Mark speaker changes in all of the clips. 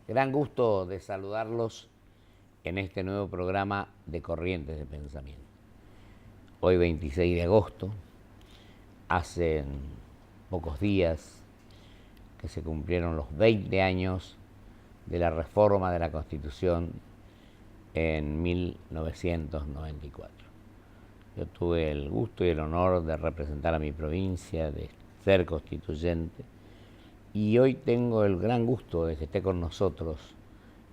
Speaker 1: Gran gusto de saludarlos en este nuevo programa de Corrientes de Pensamiento. Hoy 26 de agosto, hace pocos días que se cumplieron los 20 años de la reforma de la Constitución en 1994. Yo tuve el gusto y el honor de representar a mi provincia, de ser constituyente, y hoy tengo el gran gusto de que esté con nosotros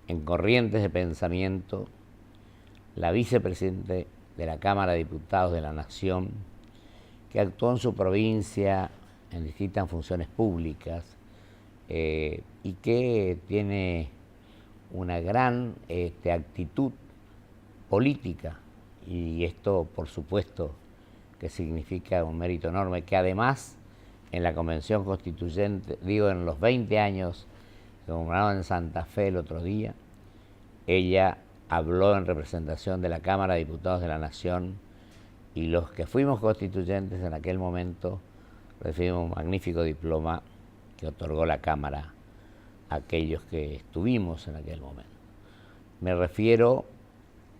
Speaker 1: en Corrientes de Pensamiento la vicepresidente de la Cámara de Diputados de la Nación, que actuó en su provincia en distintas funciones públicas y que tiene una gran actitud política, y esto por supuesto que significa un mérito enorme, que además en la Convención Constituyente, en los 20 años que conmemoraron en Santa Fe el otro día, ella habló en representación de la Cámara de Diputados de la Nación, y los que fuimos constituyentes en aquel momento recibimos un magnífico diploma que otorgó la Cámara a aquellos que estuvimos en aquel momento. Me refiero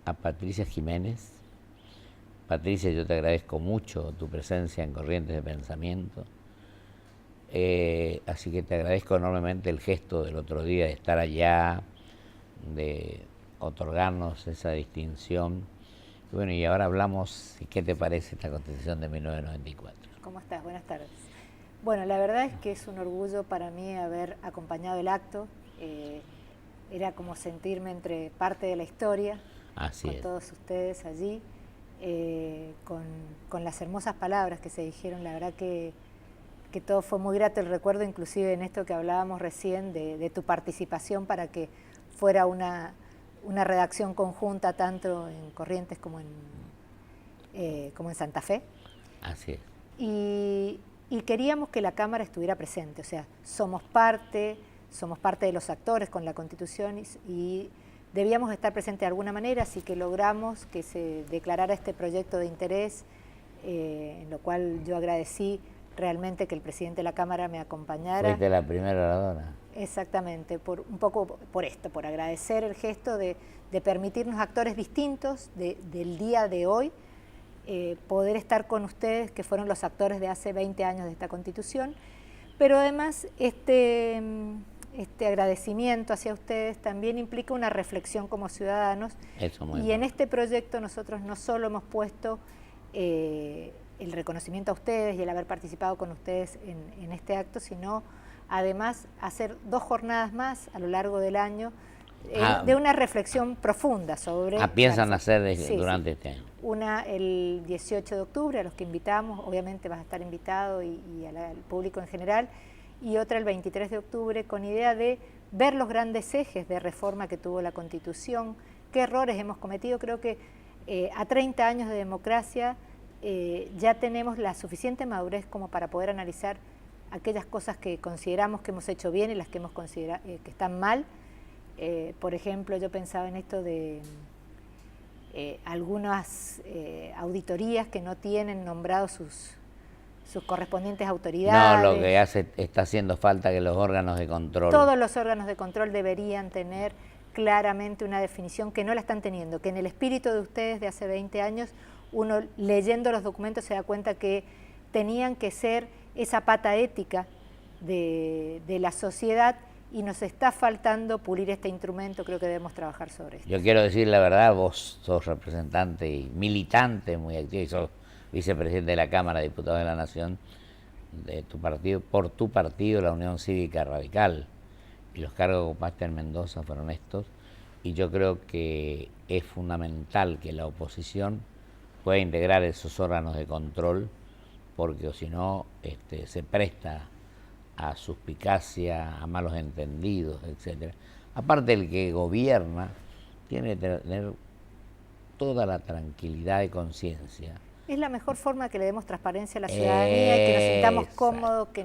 Speaker 1: a Patricia Jiménez. Patricia, yo te agradezco mucho tu presencia en Corrientes de Pensamiento. Así que te agradezco enormemente el gesto del otro día de estar allá, de otorgarnos esa distinción. Bueno, y ahora hablamos, ¿qué te parece esta Constitución de 1994?
Speaker 2: ¿Cómo estás? Buenas tardes. Bueno, la verdad es que es un orgullo para mí haber acompañado el acto. Era como sentirme entre parte de la historia.
Speaker 1: Así
Speaker 2: con
Speaker 1: es.
Speaker 2: Todos ustedes allí, con las hermosas palabras que se dijeron. La verdad que todo fue muy grato, el recuerdo inclusive en esto que hablábamos recién de tu participación para que fuera una redacción conjunta tanto en Corrientes como en Santa Fe.
Speaker 1: Así es.
Speaker 2: Y queríamos que la Cámara estuviera presente, o sea, somos parte de los actores con la Constitución y debíamos estar presentes de alguna manera, así que logramos que se declarara este proyecto de interés, en lo cual yo agradecí realmente que el presidente de la Cámara me acompañara.
Speaker 1: Fuiste la primera oradora.
Speaker 2: Exactamente, un poco por esto, por agradecer el gesto de permitirnos actores distintos del día de hoy, poder estar con ustedes, que fueron los actores de hace 20 años de esta Constitución, pero además este agradecimiento hacia ustedes también implica una reflexión como ciudadanos.
Speaker 1: Eso muy
Speaker 2: y
Speaker 1: bueno.
Speaker 2: En este proyecto nosotros no solo hemos puesto el reconocimiento a ustedes y el haber participado con ustedes en este acto, sino además hacer 2 jornadas más a lo largo del año de una reflexión profunda sobre...
Speaker 1: Piensan hacer
Speaker 2: sí,
Speaker 1: durante
Speaker 2: sí.
Speaker 1: este año.
Speaker 2: Una el 18 de octubre, a los que invitamos, obviamente vas a estar invitado y al público en general, y otra el 23 de octubre con idea de ver los grandes ejes de reforma que tuvo la Constitución, qué errores hemos cometido. Creo que a 30 años de democracia ya tenemos la suficiente madurez como para poder analizar aquellas cosas que consideramos que hemos hecho bien y las que hemos considerado que están mal. Por ejemplo, yo pensaba en esto de algunas auditorías que no tienen nombrados sus correspondientes autoridades.
Speaker 1: No, lo que está haciendo falta que los órganos de control...
Speaker 2: Todos los órganos de control deberían tener claramente una definición, que no la están teniendo, que en el espíritu de ustedes de hace 20 años, uno leyendo los documentos se da cuenta que tenían que ser esa pata ética de la sociedad, y nos está faltando pulir este instrumento. Creo que debemos trabajar sobre esto.
Speaker 1: Yo quiero decir la verdad, vos sos representante y militante muy activo, y sos vicepresidente de la Cámara de Diputados de la Nación, de tu partido, por tu partido, la Unión Cívica Radical, y los cargos que ocupaste en Mendoza fueron estos, y yo creo que es fundamental que la oposición pueda integrar esos órganos de control, porque si no se presta a suspicacia, a malos entendidos, etcétera. Aparte, el que gobierna tiene que tener toda la tranquilidad de conciencia.
Speaker 2: Es la mejor forma que le demos transparencia a la ciudadanía y que nos sintamos cómodos, que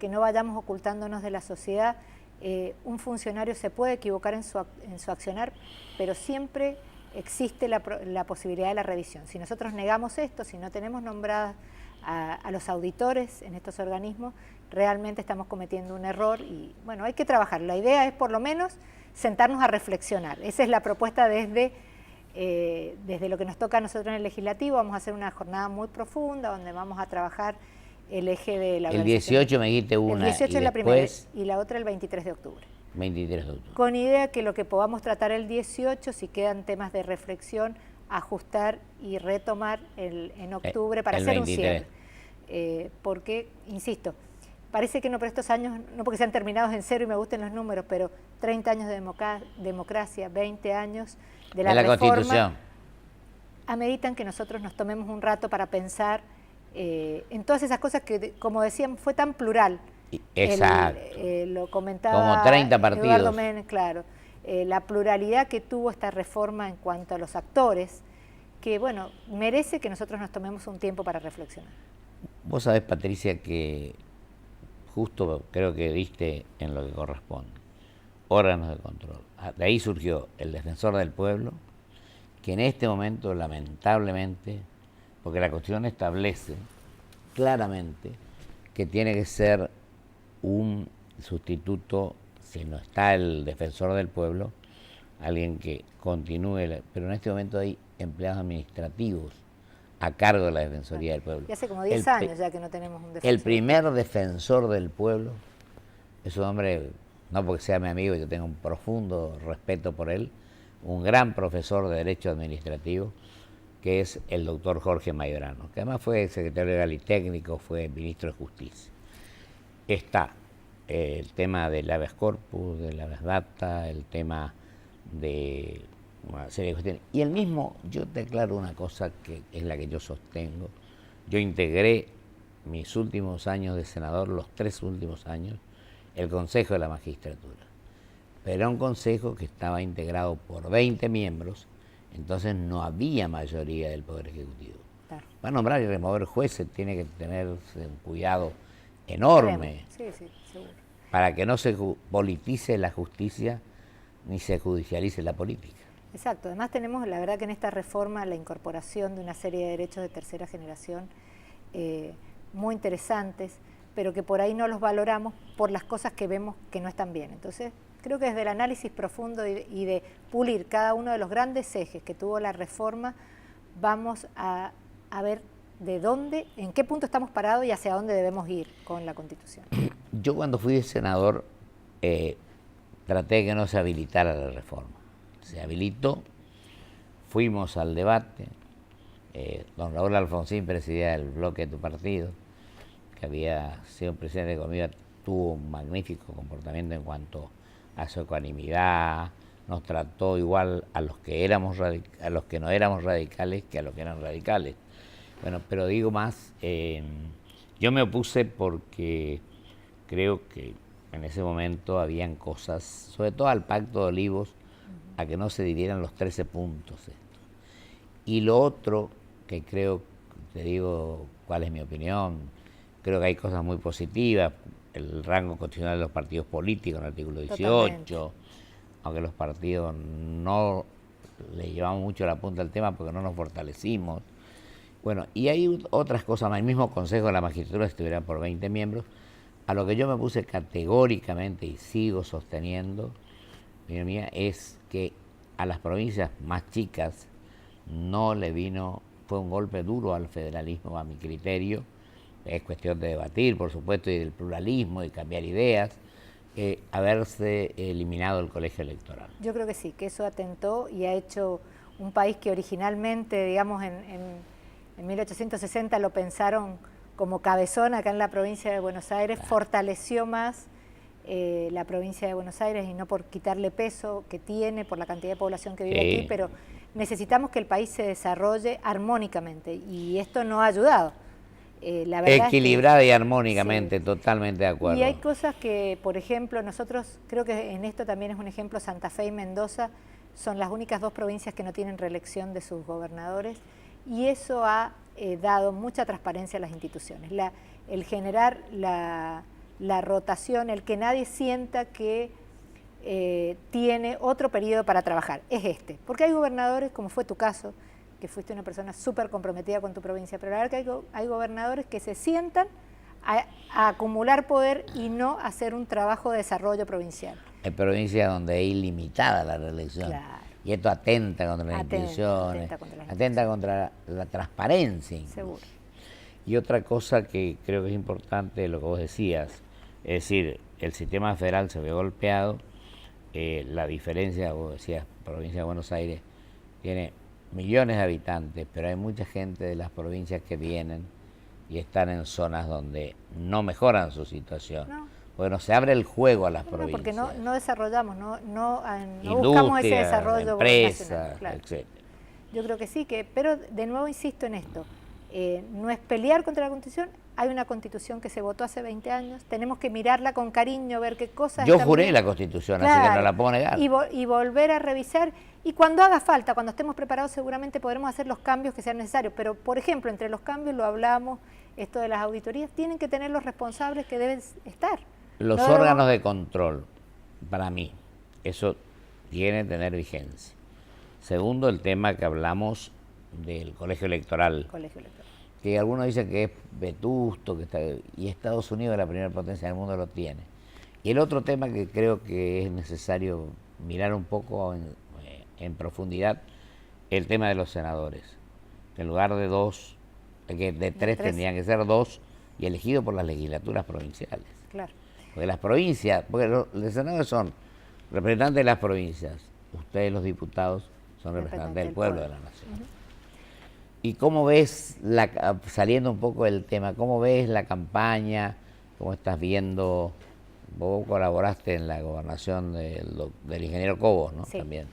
Speaker 2: no vayamos ocultándonos de la sociedad. Un funcionario se puede equivocar en su accionar, pero siempre existe la posibilidad de la revisión. Si nosotros negamos esto, si no tenemos nombradas a los auditores en estos organismos, realmente estamos cometiendo un error y bueno, hay que trabajar. La idea es por lo menos sentarnos a reflexionar. Esa es la propuesta desde lo que nos toca a nosotros en el Legislativo. Vamos a hacer una jornada muy profunda donde vamos a trabajar el eje de la organización.
Speaker 1: El 18 me dijiste una,
Speaker 2: el 18
Speaker 1: y
Speaker 2: es la
Speaker 1: después...
Speaker 2: primera y la otra el 23 de octubre.
Speaker 1: 23 de octubre.
Speaker 2: Con idea que lo que podamos tratar el 18, si quedan temas de reflexión, ajustar y retomar en octubre para hacer 23. Un cierre. Porque, insisto, parece que no, pero estos años, no porque sean terminados en cero y me gusten los números, pero 30 años de democracia, 20 años de la reforma,
Speaker 1: Constitución,
Speaker 2: ameritan que nosotros nos tomemos un rato para pensar en todas esas cosas que, como decían, fue tan plural.
Speaker 1: Exacto.
Speaker 2: Lo comentaba
Speaker 1: como 30 partidos.
Speaker 2: Eduardo Menem, claro. La pluralidad que tuvo esta reforma en cuanto a los actores, que bueno, merece que nosotros nos tomemos un tiempo para reflexionar.
Speaker 1: Vos sabés, Patricia, que justo creo que diste en lo que corresponde. Órganos de control. De ahí surgió el Defensor del Pueblo, que en este momento, lamentablemente, porque la Constitución establece claramente que tiene que ser un sustituto, si no está el Defensor del Pueblo, alguien que continúe, pero en este momento hay empleados administrativos a cargo de la Defensoría del Pueblo.
Speaker 2: Y hace como 10 años ya que no tenemos un defensor.
Speaker 1: El primer Defensor del Pueblo es un hombre, no porque sea mi amigo, yo tengo un profundo respeto por él, un gran profesor de Derecho Administrativo, que es el doctor Jorge Maedrano, que además fue secretario legal y técnico, fue ministro de Justicia. Está el tema del habeas corpus, del habeas data, el tema de una serie de cuestiones. Y el mismo, yo te aclaro una cosa que es la que yo sostengo. Yo integré mis últimos años de senador, los 3 últimos años, el Consejo de la Magistratura. Pero era un consejo que estaba integrado por 20 miembros, entonces no había mayoría del Poder Ejecutivo. Claro. Para nombrar y remover jueces tiene que tener un cuidado enorme.
Speaker 2: Sí, sí, seguro.
Speaker 1: Para que no se politice la justicia ni se judicialice la política.
Speaker 2: Exacto, además tenemos, la verdad que en esta reforma, la incorporación de una serie de derechos de tercera generación muy interesantes, pero que por ahí no los valoramos por las cosas que vemos que no están bien. Entonces, creo que desde el análisis profundo y de pulir cada uno de los grandes ejes que tuvo la reforma, vamos a ver de dónde, en qué punto estamos parados y hacia dónde debemos ir con la Constitución.
Speaker 1: Yo cuando fui senador traté de que no se habilitara la reforma. Se habilitó, fuimos al debate, don Raúl Alfonsín presidía el bloque de tu partido, que había sido presidente conmigo, tuvo un magnífico comportamiento en cuanto a su ecuanimidad, nos trató igual a los que no éramos radicales que a los que eran radicales. Bueno, pero digo más, yo me opuse porque creo que en ese momento habían cosas, sobre todo al Pacto de Olivos, a que no se dividieran los 13 puntos. Y lo otro, que creo, te digo cuál es mi opinión, creo que hay cosas muy positivas, el rango constitucional de los partidos políticos en el artículo 18, totalmente. Aunque los partidos no le llevamos mucho la punta al tema porque no nos fortalecimos. Bueno, y hay otras cosas más. El mismo Consejo de la Magistratura estuviera por 20 miembros, a lo que yo me puse categóricamente y sigo sosteniendo, mía, es que a las provincias más chicas no le vino, fue un golpe duro al federalismo a mi criterio. Es cuestión de debatir, por supuesto, y del pluralismo, y cambiar ideas, haberse eliminado el colegio electoral.
Speaker 2: Yo creo que sí, que eso atentó y ha hecho un país que originalmente, digamos, en 1860 lo pensaron como cabezón acá en la provincia de Buenos Aires, claro. Fortaleció más la provincia de Buenos Aires y no por quitarle peso que tiene, por la cantidad de población que vive aquí, pero necesitamos que el país se desarrolle armónicamente y esto no ha ayudado. La verdad
Speaker 1: equilibrada y armónicamente, sí. Totalmente de acuerdo.
Speaker 2: Y hay cosas que, por ejemplo, nosotros, creo que en esto también es un ejemplo, Santa Fe y Mendoza son las únicas 2 provincias que no tienen reelección de sus gobernadores y eso ha dado mucha transparencia a las instituciones. El generar la rotación, el que nadie sienta que tiene otro periodo para trabajar, es este. Porque hay gobernadores, como fue tu caso, que fuiste una persona súper comprometida con tu provincia, pero la verdad que hay gobernadores que se sientan a acumular poder y no hacer un trabajo de desarrollo provincial.
Speaker 1: Hay provincias donde es ilimitada la reelección.
Speaker 2: Claro.
Speaker 1: Y esto atenta contra las instituciones, atenta contra la transparencia incluso.
Speaker 2: Seguro.
Speaker 1: Y otra cosa que creo que es importante, lo que vos decías, es decir, el sistema federal se ve golpeado, la diferencia, vos decías, provincia de Buenos Aires tiene millones de habitantes, pero hay mucha gente de las provincias que vienen y están en zonas donde no mejoran su situación. No. Bueno, se abre el juego a las provincias.
Speaker 2: Porque no desarrollamos, no buscamos ese desarrollo
Speaker 1: empresas,
Speaker 2: nacional, claro.
Speaker 1: Etcétera.
Speaker 2: Yo creo que sí, pero de nuevo insisto en esto, no es pelear contra la Constitución, hay una Constitución que se votó hace 20 años, tenemos que mirarla con cariño, ver qué cosas...
Speaker 1: Yo juré la Constitución, claro, así que no la puedo negar.
Speaker 2: Y volver a revisar, y cuando haga falta, cuando estemos preparados seguramente podremos hacer los cambios que sean necesarios, pero por ejemplo, entre los cambios lo hablamos, esto de las auditorías, tienen que tener los responsables que deben estar.
Speaker 1: Los órganos de control, para mí, eso tiene que tener vigencia. Segundo, el tema que hablamos del colegio electoral. Que algunos dicen que es vetusto, y Estados Unidos es la primera potencia del mundo, lo tiene. Y el otro tema que creo que es necesario mirar un poco en profundidad, el tema de los senadores. En lugar de de tres tendrían que ser 2 y elegidos por las legislaturas provinciales.
Speaker 2: Claro.
Speaker 1: Porque las provincias, porque los senadores son representantes de las provincias, ustedes los diputados son representantes del pueblo de la nación. ¿Y cómo ves, saliendo un poco del tema, cómo ves la campaña, cómo estás viendo, vos colaboraste en la gobernación del ingeniero Cobos, ¿no?
Speaker 2: Sí.
Speaker 1: También.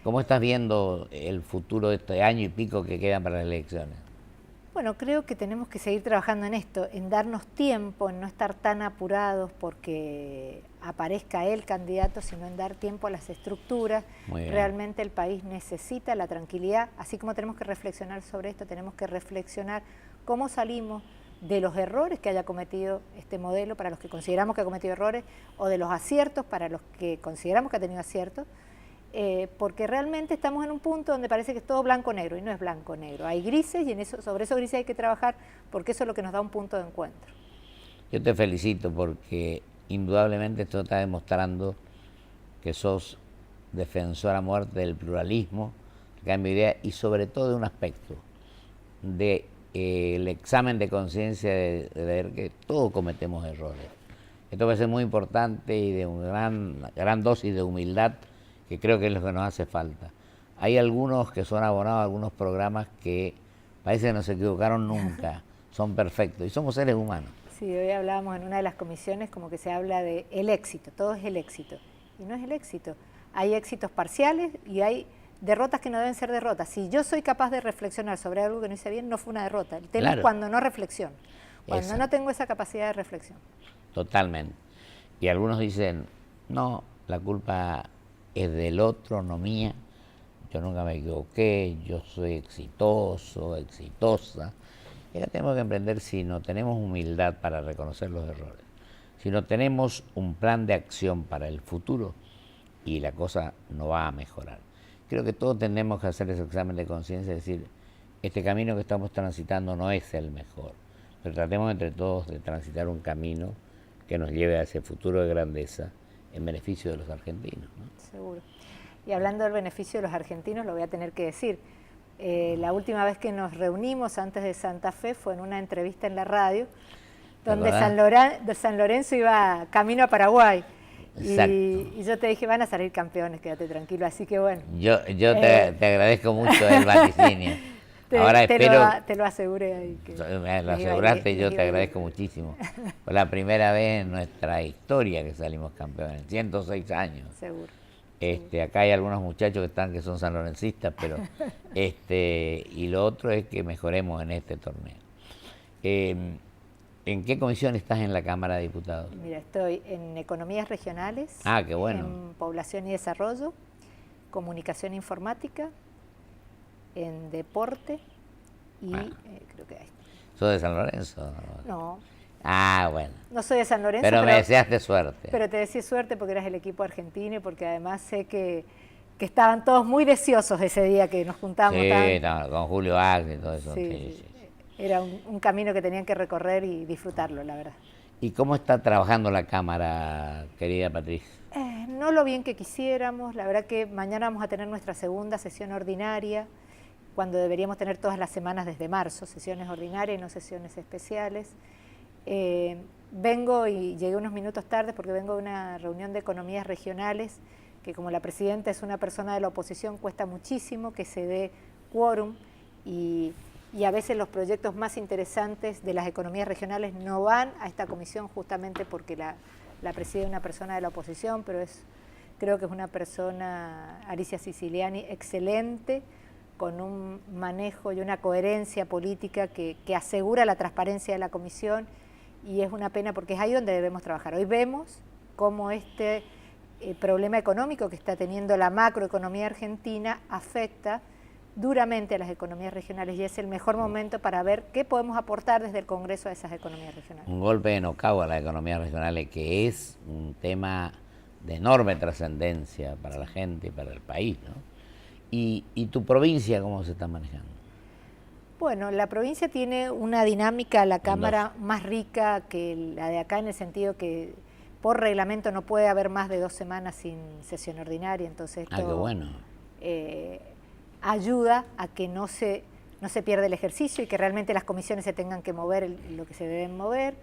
Speaker 1: ¿Cómo estás viendo el futuro de este año y pico que quedan para las elecciones?
Speaker 2: Bueno, creo que tenemos que seguir trabajando en esto, en darnos tiempo, en no estar tan apurados porque aparezca el candidato, sino en dar tiempo a las estructuras. Realmente el país necesita la tranquilidad, así como tenemos que reflexionar sobre esto, tenemos que reflexionar cómo salimos de los errores que haya cometido este modelo, para los que consideramos que ha cometido errores, o de los aciertos para los que consideramos que ha tenido aciertos. Porque realmente estamos en un punto donde parece que es todo blanco-negro, y no es blanco-negro. Hay grises y sobre esos grises hay que trabajar, porque eso es lo que nos da un punto de encuentro.
Speaker 1: Yo te felicito porque indudablemente esto está demostrando que sos defensor a muerte del pluralismo, el cambio de idea y sobre todo de un aspecto, el examen de conciencia de ver que todos cometemos errores. Esto va a ser muy importante y de una gran dosis de humildad, que creo que es lo que nos hace falta. Hay algunos que son abonados a algunos programas que parece que no se equivocaron nunca, son perfectos, y somos seres humanos.
Speaker 2: Sí, hoy hablábamos en una de las comisiones como que se habla de el éxito, todo es el éxito, y no es el éxito. Hay éxitos parciales y hay derrotas que no deben ser derrotas. Si yo soy capaz de reflexionar sobre algo que no hice bien, no fue una derrota. El tema es cuando no reflexiono, cuando no tengo esa capacidad de reflexión. Totalmente.
Speaker 1: Y algunos dicen, no, la culpa es del otro, no mía, yo nunca me equivoqué, yo soy exitoso, exitosa. Y ahora tenemos que emprender, si no tenemos humildad para reconocer los errores, si no tenemos un plan de acción para el futuro, y la cosa no va a mejorar. Creo que todos tenemos que hacer ese examen de conciencia y decir, este camino que estamos transitando no es el mejor, pero tratemos entre todos de transitar un camino que nos lleve a ese futuro de grandeza en beneficio de los argentinos, ¿no?
Speaker 2: Seguro. Y hablando del beneficio de los argentinos, lo voy a tener que decir. La última vez que nos reunimos antes de Santa Fe fue en una entrevista en la radio, donde San Lorenzo iba camino a Paraguay. Y yo te dije, van a salir campeones, quédate tranquilo. Así que bueno.
Speaker 1: Yo te agradezco mucho el vaticinio. Ahora espero...
Speaker 2: Te lo aseguré ahí.
Speaker 1: Me lo aseguraste y yo te agradezco muchísimo. Fue la primera vez en nuestra historia que salimos campeones, 106 años.
Speaker 2: Seguro.
Speaker 1: Acá hay algunos muchachos que son sanlorencistas, pero y lo otro es que mejoremos en este torneo. ¿En qué comisión estás en la Cámara de Diputados?
Speaker 2: Mira, estoy en Economías Regionales,
Speaker 1: qué bueno.
Speaker 2: En Población y Desarrollo, Comunicación Informática, en Deporte y creo que ahí.
Speaker 1: ¿Sos de San Lorenzo?
Speaker 2: No.
Speaker 1: Bueno.
Speaker 2: No soy de San Lorenzo.
Speaker 1: Pero me deseaste suerte.
Speaker 2: Pero te deseé suerte porque eras el equipo argentino y porque además sé que estaban todos muy deseosos ese día que nos juntamos.
Speaker 1: Sí, con Julio Agri y todo eso. Sí.
Speaker 2: era un camino que tenían que recorrer y disfrutarlo, la verdad.
Speaker 1: ¿Y cómo está trabajando la Cámara, querida Patricia?
Speaker 2: No lo bien que quisiéramos, la verdad que mañana vamos a tener nuestra segunda sesión ordinaria, cuando deberíamos tener todas las semanas desde marzo, sesiones ordinarias y no sesiones especiales. Vengo y llegué unos minutos tarde porque vengo de una reunión de economías regionales, que como la presidenta es una persona de la oposición, cuesta muchísimo que se dé quórum y a veces los proyectos más interesantes de las economías regionales no van a esta comisión justamente porque la preside una persona de la oposición, pero creo que es una persona, Alicia Siciliani, excelente, con un manejo y una coherencia política que asegura la transparencia de la comisión, y es una pena porque es ahí donde debemos trabajar. Hoy vemos cómo este problema económico que está teniendo la macroeconomía argentina afecta duramente a las economías regionales y es el mejor momento para ver qué podemos aportar desde el Congreso a esas economías regionales.
Speaker 1: Un golpe de nocaut a las economías regionales, que es un tema de enorme trascendencia para la gente y para el país, ¿no? ¿Y tu provincia cómo se está manejando?
Speaker 2: Bueno, la provincia tiene una dinámica, la Cámara más rica que la de acá, en el sentido que por reglamento no puede haber más de 2 semanas sin sesión ordinaria, entonces esto
Speaker 1: qué bueno.
Speaker 2: Ayuda a que no se pierda el ejercicio y que realmente las comisiones se tengan que mover lo que se deben mover.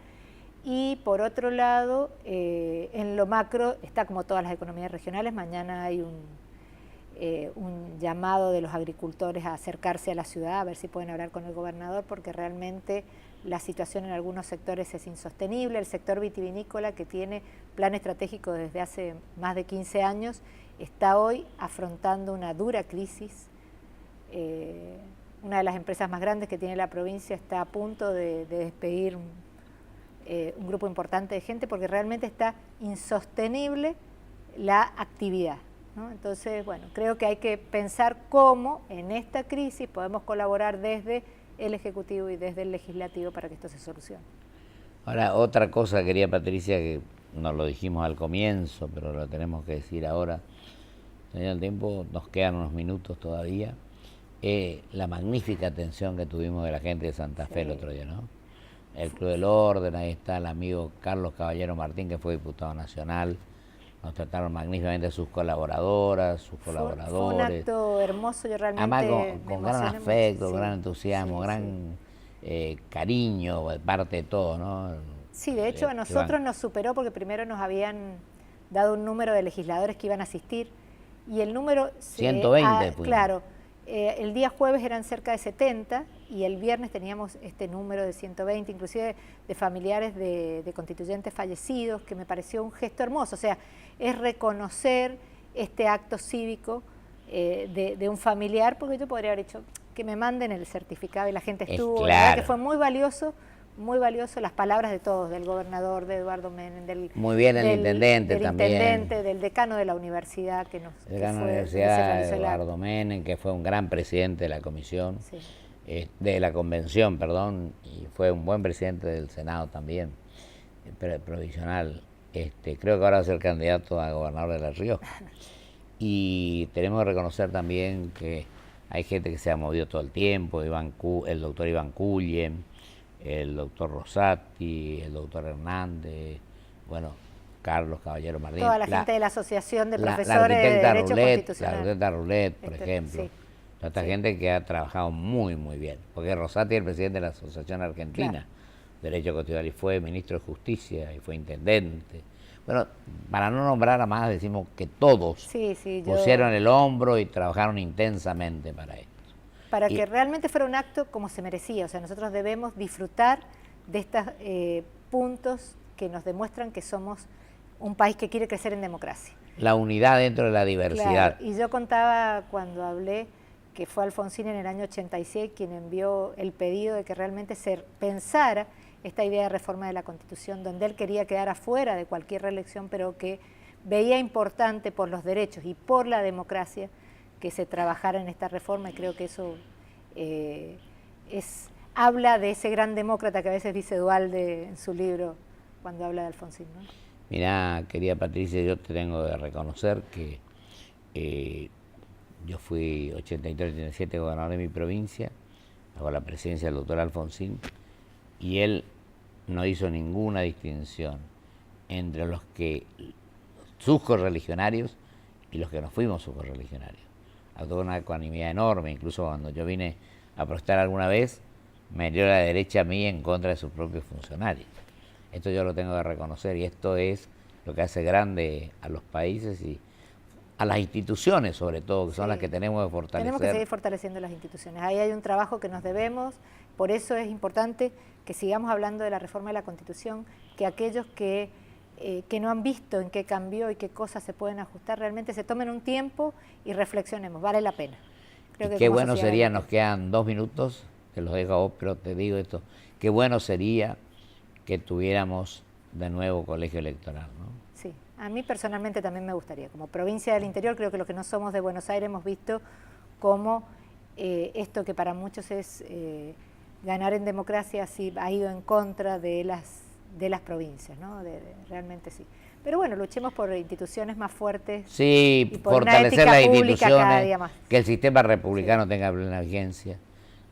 Speaker 2: Y por otro lado, en lo macro, está como todas las economías regionales, mañana hay un llamado de los agricultores a acercarse a la ciudad, a ver si pueden hablar con el gobernador, porque realmente la situación en algunos sectores es insostenible. El sector vitivinícola, que tiene plan estratégico desde hace más de 15 años, está hoy afrontando una dura crisis. Una de las empresas más grandes que tiene la provincia está a punto de despedir un grupo importante de gente porque realmente está insostenible la actividad, ¿no? Entonces, bueno, creo que hay que pensar cómo en esta crisis podemos colaborar desde el Ejecutivo y desde el Legislativo para que esto se solucione.
Speaker 1: Ahora, otra cosa quería Patricia, que nos lo dijimos al comienzo, pero lo tenemos que decir ahora, señor el tiempo, nos quedan unos minutos todavía, la magnífica atención que tuvimos de la gente de Santa Fe el otro día, ¿no? El Club del Orden, ahí está el amigo Carlos Caballero Martín, que fue diputado nacional, nos trataron magníficamente sus colaboradoras, sus colaboradores.
Speaker 2: Fue un acto hermoso, yo realmente
Speaker 1: además con gran afecto,
Speaker 2: mucho,
Speaker 1: gran entusiasmo, gran cariño de parte de todos, ¿no?
Speaker 2: Sí, de hecho a nosotros nos superó porque primero nos habían dado un número de legisladores que iban a asistir y el número...
Speaker 1: 120.
Speaker 2: Claro, el día jueves eran cerca de 70 y el viernes teníamos este número de 120, inclusive de familiares de constituyentes fallecidos, que me pareció un gesto hermoso. O sea, es reconocer este acto cívico de un familiar, porque yo podría haber dicho que me manden el certificado y la gente estuvo.
Speaker 1: Claro.
Speaker 2: La verdad que fue muy valioso las palabras de todos, del gobernador, de Eduardo Menem, del
Speaker 1: intendente también.
Speaker 2: Intendente, del decano de la universidad que nos
Speaker 1: el decano de la universidad, Eduardo Menem, que fue un gran presidente de la comisión, sí. De la convención, perdón, y fue un buen presidente del Senado también, provisional. Creo que ahora va a ser candidato a gobernador de La Rioja. Y tenemos que reconocer también que hay gente que se ha movido todo el tiempo, el doctor Iván Cullen, el doctor Rosati, el doctor Hernández, bueno, Carlos Caballero Martín.
Speaker 2: Toda la gente de la Asociación de Profesores de Derecho Constitucional.
Speaker 1: La arquitecta Roulet, por ejemplo. Sí. Toda esta gente que ha trabajado muy, muy bien. Porque Rosati es el presidente de la Asociación Argentina de Derecho Constitucional y fue ministro de Justicia y fue intendente. Bueno, para no nombrar a más, decimos que todos pusieron el hombro y trabajaron intensamente para esto.
Speaker 2: Para que realmente fuera un acto como se merecía. O sea, nosotros debemos disfrutar de estos puntos que nos demuestran que somos un país que quiere crecer en democracia.
Speaker 1: La unidad dentro de la diversidad.
Speaker 2: Claro, y yo contaba cuando hablé que fue Alfonsín en el año 86 quien envió el pedido de que realmente se pensara esta idea de reforma de la Constitución, donde él quería quedar afuera de cualquier reelección, pero que veía importante por los derechos y por la democracia que se trabajara en esta reforma, y creo que eso habla de ese gran demócrata que a veces dice Duhalde en su libro cuando habla de Alfonsín, ¿no?
Speaker 1: Mirá, querida Patricia, yo te tengo que reconocer que yo fui 83-87 gobernador de mi provincia, bajo la presidencia del doctor Alfonsín, y él no hizo ninguna distinción entre sus correligionarios y los que nos fuimos sus correligionarios. Actuó con una ecuanimidad enorme, incluso cuando yo vine a protestar alguna vez, me dio la derecha a mí en contra de sus propios funcionarios. Esto yo lo tengo que reconocer, y esto es lo que hace grande a los países y a las instituciones, sobre todo, que son las que tenemos que fortalecer.
Speaker 2: Tenemos que seguir fortaleciendo las instituciones. Ahí hay un trabajo que nos debemos, por eso es importante que sigamos hablando de la reforma de la Constitución, que aquellos que no han visto en qué cambió y qué cosas se pueden ajustar, realmente se tomen un tiempo y reflexionemos, vale la pena.
Speaker 1: Creo que qué bueno sería, nos quedan 2 minutos, te los dejo a vos, pero te digo esto, qué bueno sería que tuviéramos de nuevo colegio electoral, ¿no?
Speaker 2: Sí, a mí personalmente también me gustaría. Como provincia del interior, creo que los que no somos de Buenos Aires hemos visto cómo esto que para muchos es ganar en democracia sí ha ido en contra de las provincias, ¿no? Realmente sí. Pero bueno, luchemos por instituciones más fuertes.
Speaker 1: Sí,
Speaker 2: y por
Speaker 1: fortalecer
Speaker 2: una
Speaker 1: las
Speaker 2: ética pública cada día
Speaker 1: instituciones,
Speaker 2: más.
Speaker 1: que el sistema republicano tenga plena vigencia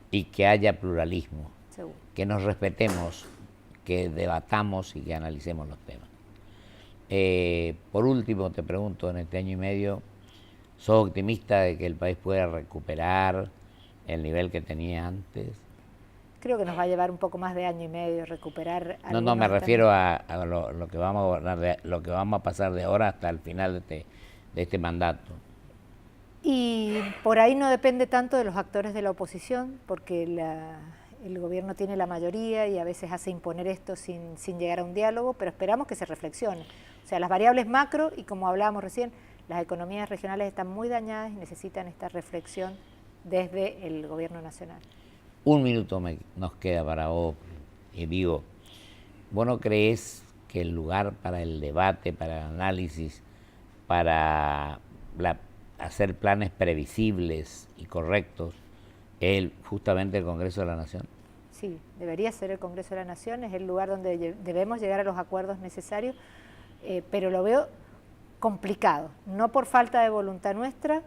Speaker 1: y que haya pluralismo,
Speaker 2: Seguro.
Speaker 1: que nos respetemos, que debatamos y que analicemos los temas. Por último, te pregunto, en este año y medio, ¿sos optimista de que el país pueda recuperar el nivel que tenía antes?
Speaker 2: Creo que nos va a llevar un poco más de año y medio recuperar.
Speaker 1: No, me refiero a lo que vamos a gobernar, lo que vamos a pasar de ahora hasta el final de este mandato.
Speaker 2: Y por ahí no depende tanto de los actores de la oposición, porque el gobierno tiene la mayoría y a veces hace imponer esto sin llegar a un diálogo, pero esperamos que se reflexione. O sea, las variables macro, y como hablábamos recién, las economías regionales están muy dañadas y necesitan esta reflexión desde el gobierno nacional.
Speaker 1: 1 minuto nos queda para vos, y digo, ¿vos no crees que el lugar para el debate, para el análisis, para hacer planes previsibles y correctos es justamente el Congreso de la Nación?
Speaker 2: Sí, debería ser el Congreso de la Nación, es el lugar donde debemos llegar a los acuerdos necesarios, pero lo veo complicado, no por falta de voluntad nuestra,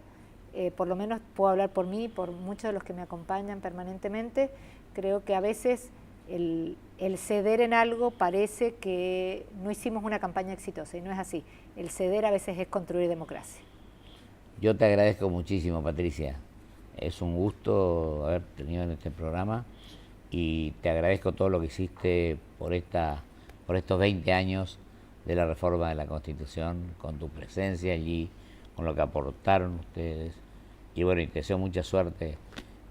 Speaker 2: por lo menos puedo hablar por mí, por muchos de los que me acompañan permanentemente. Creo que a veces el ceder en algo parece que no hicimos una campaña exitosa, y no es así. El ceder a veces es construir democracia.
Speaker 1: Yo te agradezco muchísimo, Patricia. Es un gusto haber tenido en este programa y te agradezco todo lo que hiciste por estos 20 años de la reforma de la Constitución, con tu presencia allí, con lo que aportaron ustedes. Y bueno, y te deseo mucha suerte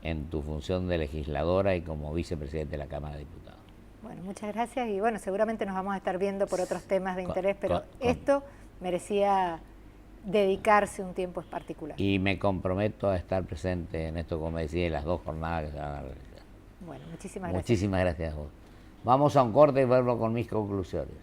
Speaker 1: en tu función de legisladora y como vicepresidente de la Cámara de Diputados.
Speaker 2: Bueno, muchas gracias, y bueno, seguramente nos vamos a estar viendo por otros temas de interés, pero esto merecía dedicarse un tiempo particular.
Speaker 1: Y me comprometo a estar presente en esto, como decía, en las 2 jornadas que se van a realizar.
Speaker 2: Bueno, muchísimas gracias.
Speaker 1: Muchísimas gracias a vos. Vamos a un corte y vuelvo con mis conclusiones.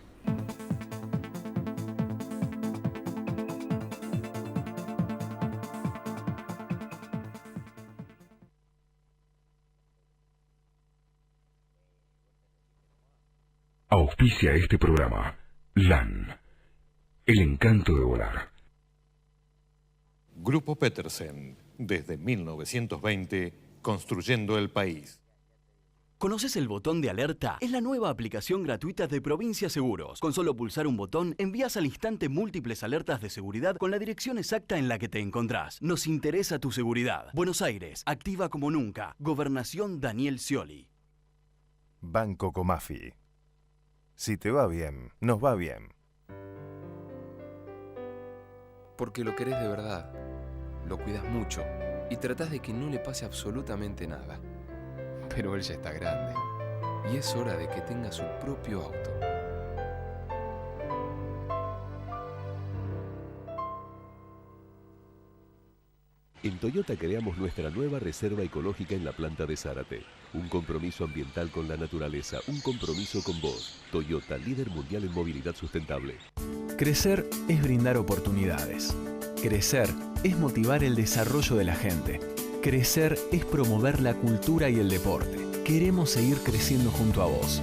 Speaker 3: Auspicia este programa LAN, el encanto de volar.
Speaker 4: Grupo Petersen, desde 1920, construyendo el país.
Speaker 5: ¿Conoces el botón de alerta? Es la nueva aplicación gratuita de Provincia Seguros. Con solo pulsar un botón, envías al instante múltiples alertas de seguridad con la dirección exacta en la que te encontrás. Nos interesa tu seguridad. Buenos Aires, activa como nunca. Gobernación Daniel Scioli.
Speaker 6: Banco Comafi. Si te va bien, nos va bien.
Speaker 7: Porque lo querés de verdad, lo cuidas mucho y tratás de que no le pase absolutamente nada. Pero él ya está grande y es hora de que tenga su propio auto.
Speaker 8: En Toyota creamos nuestra nueva reserva ecológica en la planta de Zárate. Un compromiso ambiental con la naturaleza, un compromiso con vos. Toyota, líder mundial en movilidad sustentable.
Speaker 9: Crecer es brindar oportunidades. Crecer es motivar el desarrollo de la gente. Crecer es promover la cultura y el deporte. Queremos seguir creciendo junto a vos.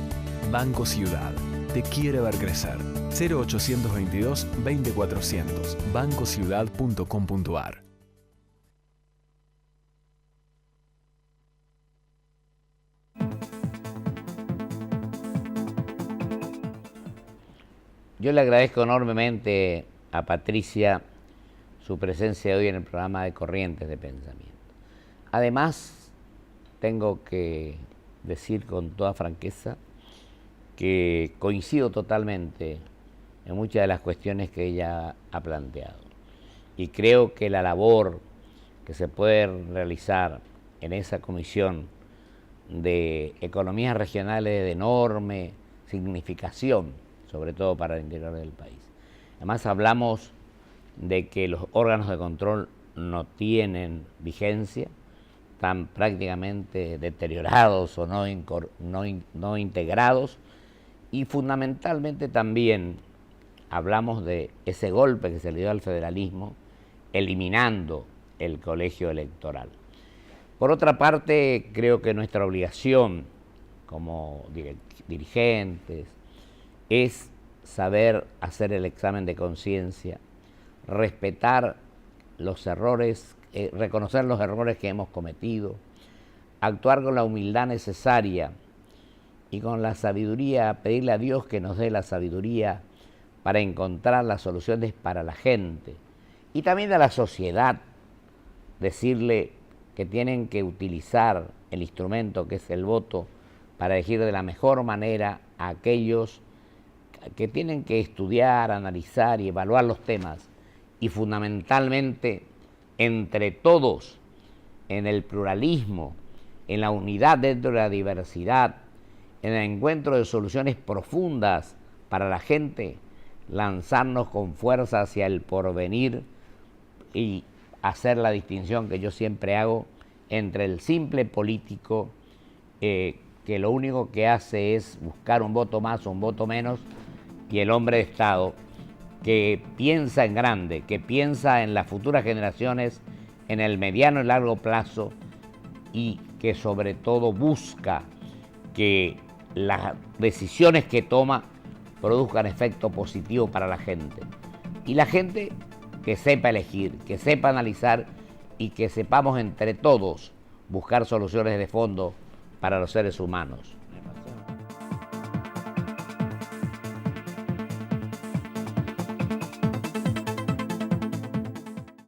Speaker 9: Banco Ciudad. Te quiere ver crecer. 0822 20400. bancociudad.com.ar.
Speaker 1: Yo le agradezco enormemente a Patricia su presencia hoy en el programa de Corrientes de Pensamiento. Además, tengo que decir con toda franqueza que coincido totalmente en muchas de las cuestiones que ella ha planteado. Y creo que la labor que se puede realizar en esa comisión de economías regionales de enorme significación, sobre todo para el interior del país. Además hablamos de que los órganos de control no tienen vigencia, están prácticamente deteriorados o no integrados, y fundamentalmente también hablamos de ese golpe que se le dio al federalismo, eliminando el colegio electoral. Por otra parte, creo que nuestra obligación como dirigentes es saber hacer el examen de conciencia, respetar los errores, reconocer los errores que hemos cometido, actuar con la humildad necesaria y con la sabiduría, pedirle a Dios que nos dé la sabiduría para encontrar las soluciones para la gente y también a la sociedad, decirle que tienen que utilizar el instrumento que es el voto para elegir de la mejor manera a aquellos que tienen que estudiar, analizar y evaluar los temas, y fundamentalmente entre todos, en el pluralismo, en la unidad dentro de la diversidad, en el encuentro de soluciones profundas para la gente, lanzarnos con fuerza hacia el porvenir y hacer la distinción que yo siempre hago entre el simple político que lo único que hace es buscar un voto más o un voto menos, y el hombre de Estado que piensa en grande, que piensa en las futuras generaciones, en el mediano y largo plazo, y que sobre todo busca que las decisiones que toma produzcan efecto positivo para la gente. Y la gente que sepa elegir, que sepa analizar y que sepamos entre todos buscar soluciones de fondo para los seres humanos.